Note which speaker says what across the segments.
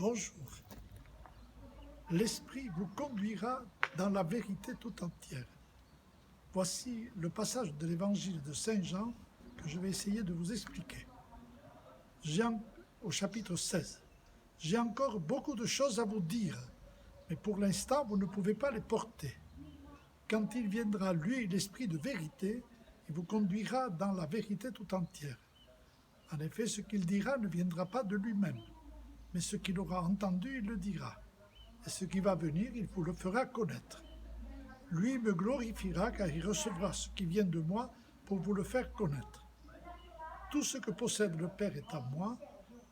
Speaker 1: Bonjour. L'Esprit vous conduira dans la vérité tout entière. Voici le passage de l'Évangile de Saint Jean que je vais essayer de vous expliquer. Au chapitre 16. J'ai encore beaucoup de choses à vous dire, mais pour l'instant, vous ne pouvez pas les porter. Quand il viendra, lui, l'Esprit de vérité, il vous conduira dans la vérité tout entière. En effet, ce qu'il dira ne viendra pas de lui-même, mais ce qu'il aura entendu, il le dira. Et ce qui va venir, il vous le fera connaître. Lui me glorifiera, car il recevra ce qui vient de moi pour vous le faire connaître. Tout ce que possède le Père est à moi.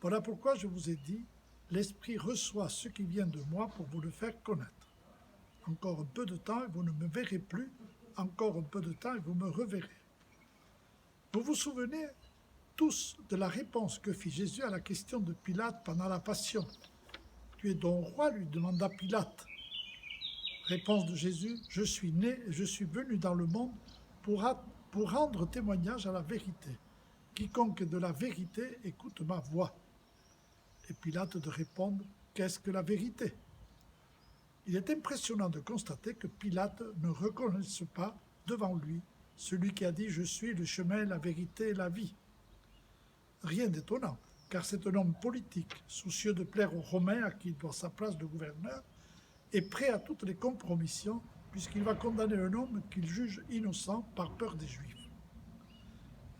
Speaker 1: Voilà pourquoi je vous ai dit, l'Esprit reçoit ce qui vient de moi pour vous le faire connaître. Encore un peu de temps et vous ne me verrez plus. Encore un peu de temps et vous me reverrez. Vous vous souvenez tous de la réponse que fit Jésus à la question de Pilate pendant la Passion. « Tu es donc roi ?» lui demanda Pilate. Réponse de Jésus, « Je suis né et je suis venu dans le monde pour rendre témoignage à la vérité. Quiconque est de la vérité écoute ma voix. » Et Pilate de répondre, « Qu'est-ce que la vérité ?» Il est impressionnant de constater que Pilate ne reconnaisse pas devant lui celui qui a dit « Je suis le chemin, la vérité et la vie ». Rien d'étonnant, car c'est un homme politique, soucieux de plaire aux Romains à qui il doit sa place de gouverneur, et prêt à toutes les compromissions, puisqu'il va condamner un homme qu'il juge innocent par peur des Juifs.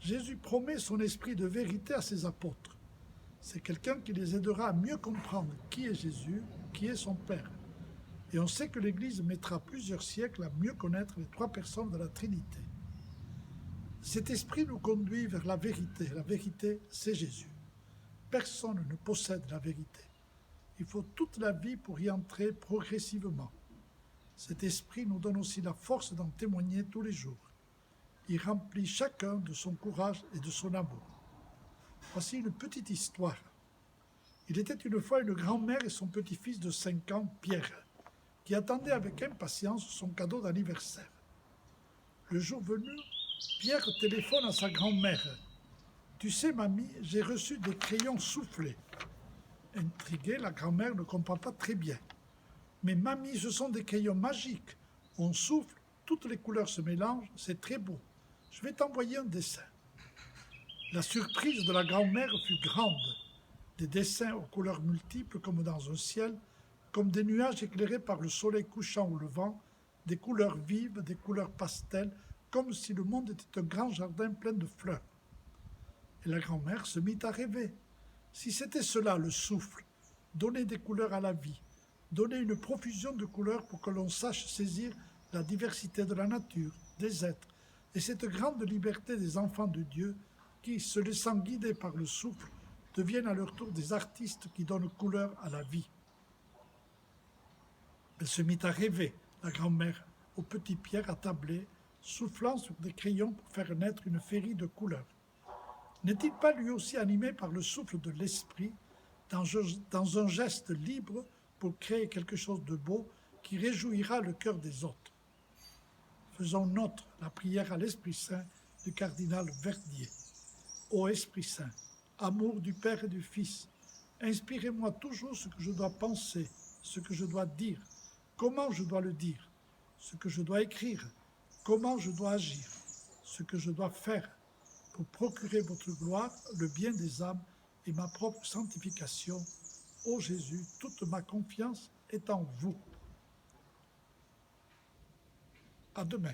Speaker 1: Jésus promet son esprit de vérité à ses apôtres. C'est quelqu'un qui les aidera à mieux comprendre qui est Jésus, qui est son Père. Et on sait que l'Église mettra plusieurs siècles à mieux connaître les trois personnes de la Trinité. Cet esprit nous conduit vers la vérité. La vérité, c'est Jésus. Personne ne possède la vérité. Il faut toute la vie pour y entrer progressivement. Cet esprit nous donne aussi la force d'en témoigner tous les jours. Il remplit chacun de son courage et de son amour. Voici une petite histoire. Il était une fois une grand-mère et son petit-fils de 5 ans, Pierre, qui attendaient avec impatience son cadeau d'anniversaire. Le jour venu, Pierre téléphone à sa grand-mère. « Tu sais, mamie, j'ai reçu des crayons soufflés. » Intriguée, la grand-mère ne comprend pas très bien. « Mais mamie, ce sont des crayons magiques. On souffle, toutes les couleurs se mélangent, c'est très beau. Je vais t'envoyer un dessin. » La surprise de la grand-mère fut grande. Des dessins aux couleurs multiples comme dans un ciel, comme des nuages éclairés par le soleil couchant ou levant, des couleurs vives, des couleurs pastel, comme si le monde était un grand jardin plein de fleurs. Et la grand-mère se mit à rêver. Si c'était cela le souffle, donner des couleurs à la vie, donner une profusion de couleurs pour que l'on sache saisir la diversité de la nature, des êtres, et cette grande liberté des enfants de Dieu qui, se laissant guider par le souffle, deviennent à leur tour des artistes qui donnent couleur à la vie. Elle se mit à rêver, la grand-mère, au petit Pierre attablé, soufflant sur des crayons pour faire naître une féerie de couleurs. N'est-il pas lui aussi animé par le souffle de l'esprit, dans un geste libre pour créer quelque chose de beau qui réjouira le cœur des autres? Faisons nôtre la prière à l'Esprit Saint du cardinal Verdier. Ô Esprit Saint, amour du Père et du Fils, inspirez-moi toujours ce que je dois penser, ce que je dois dire, comment je dois le dire, ce que je dois écrire, comment je dois agir, ce que je dois faire, pour procurer votre gloire, le bien des âmes et ma propre sanctification. Ô Jésus, toute ma confiance est en vous. À demain.